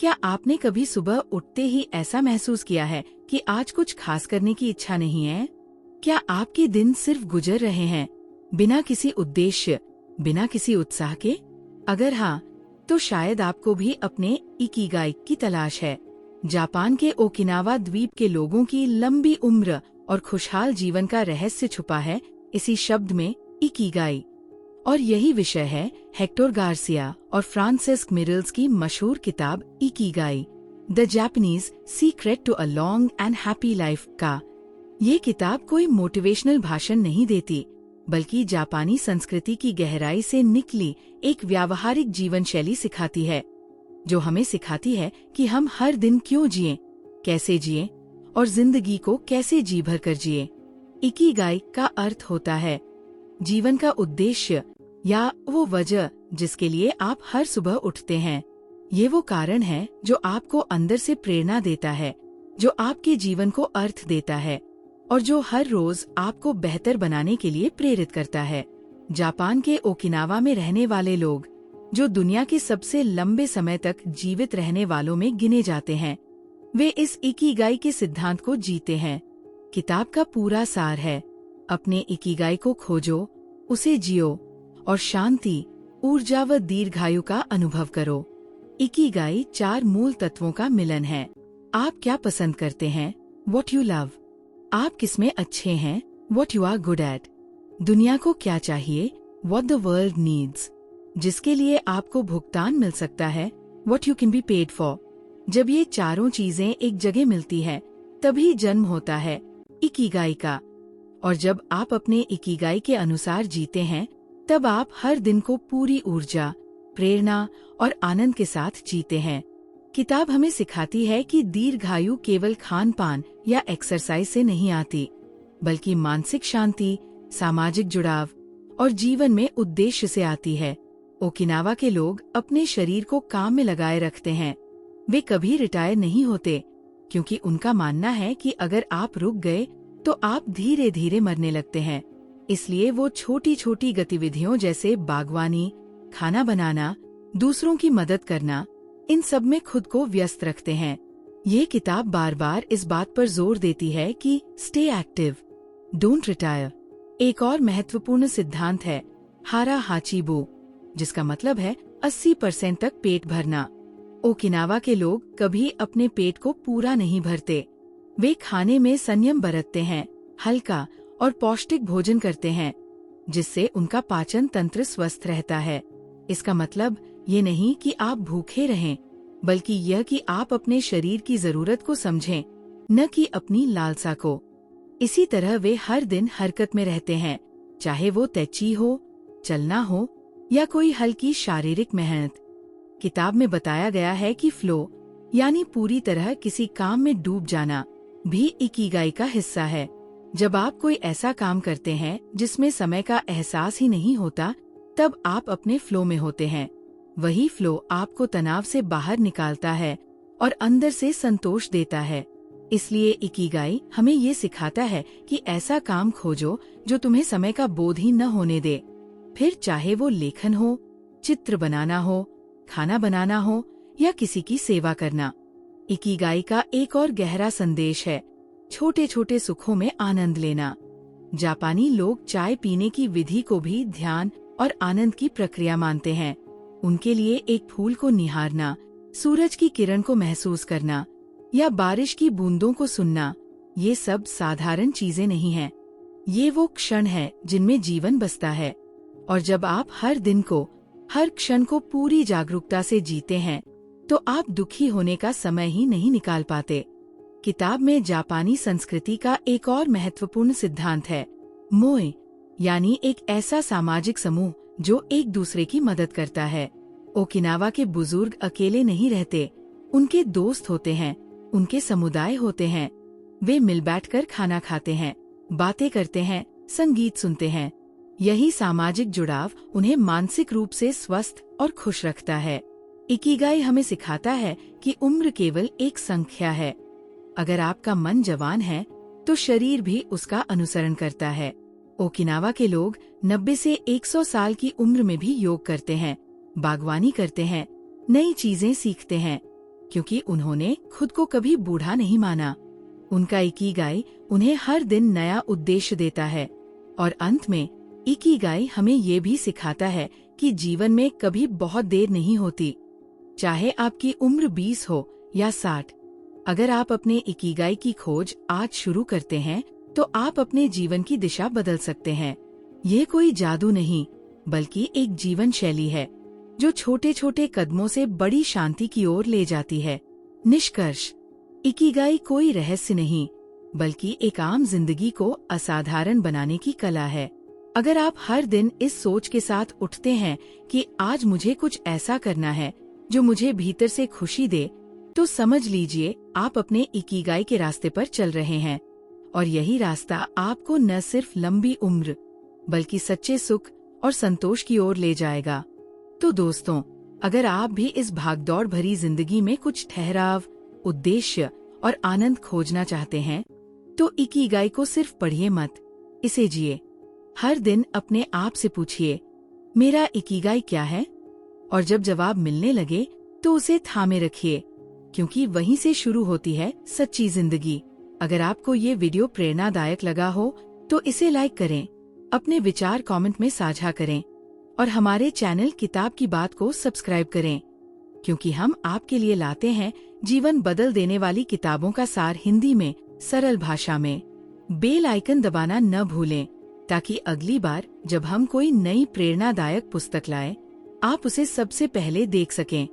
क्या आपने कभी सुबह उठते ही ऐसा महसूस किया है कि आज कुछ खास करने की इच्छा नहीं है? क्या आपके दिन सिर्फ गुजर रहे हैं, बिना किसी उद्देश्य, बिना किसी उत्साह के? अगर हाँ, तो शायद आपको भी अपने इकिगाई की तलाश है। जापान के ओकिनावा द्वीप के लोगों की लंबी उम्र और खुशहाल जीवन का रहस्य छुपा है इसी शब्द में, इकिगाई। और यही विषय है हेक्टर गार्सिया और फ्रांसिस्क मिरल्स की मशहूर किताब Ikigai, the Japanese secret to a long and happy life का। ये किताब कोई मोटिवेशनल भाषण नहीं देती, बल्कि जापानी संस्कृति की गहराई से निकली एक व्यावहारिक जीवन शैली सिखाती है, जो हमें सिखाती है कि हम हर दिन क्यों जिएं, कैसे जिएं और जिंदगी को कैसे जी भर कर जिएं। इकिगाई का अर्थ होता है जीवन का उद्देश्य या वो वजह जिसके लिए आप हर सुबह उठते हैं। ये वो कारण है जो आपको अंदर से प्रेरणा देता है, जो आपके जीवन को अर्थ देता है और जो हर रोज आपको बेहतर बनाने के लिए प्रेरित करता है। जापान के ओकिनावा में रहने वाले लोग, जो दुनिया के सबसे लंबे समय तक जीवित रहने वालों में गिने जाते हैं, वे इस इकिगाई के सिद्धांत को जीते हैं। किताब का पूरा सार है, अपने इकिगाई को खोजो, उसे जियो और शांति, ऊर्जा व दीर्घायु का अनुभव करो। इकिगाई 4 मूल तत्वों का मिलन है। आप क्या पसंद करते हैं? What you love। आप किसमें अच्छे हैं? What you are good at। दुनिया को क्या चाहिए? What the world needs। जिसके लिए आपको भुगतान मिल सकता है? What you can be paid for। जब ये चारों चीजें एक जगह मिलती है, तभी जन्म होता है इकिगाई का। और जब आप अपने इकिगाई के अनुसार जीते हैं, तब आप हर दिन को पूरी ऊर्जा, प्रेरणा और आनंद के साथ जीते हैं। किताब हमें सिखाती है कि दीर्घायु केवल खान पान या एक्सरसाइज से नहीं आती, बल्कि मानसिक शांति, सामाजिक जुड़ाव और जीवन में उद्देश्य से आती है। ओकिनावा के लोग अपने शरीर को काम में लगाए रखते हैं। वे कभी रिटायर नहीं होते, क्योंकि उनका मानना है कि अगर आप रुक गए तो आप धीरे धीरे मरने लगते हैं। इसलिए वो छोटी छोटी गतिविधियों जैसे बागवानी, खाना बनाना, दूसरों की मदद करना, इन सब में खुद को व्यस्त रखते हैं। ये किताब बार बार इस बात पर जोर देती है कि स्टे एक्टिव, डोंट रिटायर। एक और महत्वपूर्ण सिद्धांत है हारा हाचीबो, जिसका मतलब है 80% तक पेट भरना। ओकिनावा के लोग कभी अपने पेट को पूरा नहीं भरते। वे खाने में संयम बरतते हैं, हल्का और पौष्टिक भोजन करते हैं, जिससे उनका पाचन तंत्र स्वस्थ रहता है। इसका मतलब ये नहीं कि आप भूखे रहें, बल्कि यह कि आप अपने शरीर की जरूरत को समझें, न कि अपनी लालसा को। इसी तरह वे हर दिन हरकत में रहते हैं, चाहे वो तैची हो, चलना हो या कोई हल्की शारीरिक मेहनत। किताब में बताया गया है कि फ्लो यानी पूरी तरह किसी काम में डूब जाना भी इकिगाई का हिस्सा है। जब आप कोई ऐसा काम करते हैं जिसमें समय का एहसास ही नहीं होता, तब आप अपने फ्लो में होते हैं। वही फ्लो आपको तनाव से बाहर निकालता है और अंदर से संतोष देता है। इसलिए इकिगाई हमें ये सिखाता है कि ऐसा काम खोजो जो तुम्हें समय का बोझ ही न होने दे। फिर चाहे वो लेखन हो, चित्र बनाना हो, खाना बनाना हो या किसी की सेवा करना। इकिगाई का एक और गहरा संदेश है छोटे छोटे सुखों में आनंद लेना। जापानी लोग चाय पीने की विधि को भी ध्यान और आनंद की प्रक्रिया मानते हैं। उनके लिए एक फूल को निहारना, सूरज की किरण को महसूस करना या बारिश की बूंदों को सुनना, ये सब साधारण चीजें नहीं हैं। ये वो क्षण है जिनमें जीवन बसता है। और जब आप हर दिन को, हर क्षण को पूरी जागरूकता से जीते हैं, तो आप दुखी होने का समय ही नहीं निकाल पाते। किताब में जापानी संस्कृति का एक और महत्वपूर्ण सिद्धांत है मोए, यानी एक ऐसा सामाजिक समूह जो एक दूसरे की मदद करता है। ओकिनावा के बुजुर्ग अकेले नहीं रहते, उनके दोस्त होते हैं, उनके समुदाय होते हैं। वे मिल बैठकर खाना खाते हैं, बातें करते हैं, संगीत सुनते हैं। यही सामाजिक जुड़ाव उन्हें मानसिक रूप से स्वस्थ और खुश रखता है। इकिगाई हमें सिखाता है कि उम्र केवल एक संख्या है। अगर आपका मन जवान है, तो शरीर भी उसका अनुसरण करता है। ओकिनावा के लोग 90 से 100 साल की उम्र में भी योग करते हैं, बागवानी करते हैं, नई चीजें सीखते हैं क्योंकि उन्होंने खुद को कभी बूढ़ा नहीं माना। उनका इकिगाई उन्हें हर दिन नया उद्देश्य देता है और अंत में इकिगाई हमें ये भी सिखाता है कि जीवन में कभी बहुत देर नहीं होती, चाहे आपकी उम्र 20 हो या 60। अगर आप अपने इकिगाई की खोज आज शुरू करते हैं तो आप अपने जीवन की दिशा बदल सकते हैं। ये कोई जादू नहीं, बल्कि एक जीवन शैली है जो छोटे छोटे कदमों से बड़ी शांति की ओर ले जाती है। निष्कर्ष, इकिगाई कोई रहस्य नहीं, बल्कि एक आम जिंदगी को असाधारण बनाने की कला है। अगर आप हर दिन इस सोच के साथ उठते हैं कि आज मुझे कुछ ऐसा करना है जो मुझे भीतर से खुशी दे, तो समझ लीजिए आप अपने इकिगाई के रास्ते पर चल रहे हैं और यही रास्ता आपको न सिर्फ लंबी उम्र बल्कि सच्चे सुख और संतोष की ओर ले जाएगा। तो दोस्तों, अगर आप भी इस भागदौड़ भरी जिंदगी में कुछ ठहराव, उद्देश्य और आनंद खोजना चाहते हैं, तो इकिगाई को सिर्फ पढ़िए मत, इसे जिए। हर दिन अपने आप से पूछिए, मेरा इकिगाई क्या है? और जब जवाब मिलने लगे तो उसे थामे रखिए, क्योंकि वहीं से शुरू होती है सच्ची जिंदगी। अगर आपको ये वीडियो प्रेरणादायक लगा हो तो इसे लाइक करें, अपने विचार कमेंट में साझा करें और हमारे चैनल किताब की बात को सब्सक्राइब करें, क्योंकि हम आपके लिए लाते हैं जीवन बदल देने वाली किताबों का सार हिंदी में सरल भाषा में। बेल आइकन दबाना न भूलें ताकि अगली बार जब हम कोई नई प्रेरणादायक पुस्तक लाएं, आप उसे सबसे पहले देख सकें।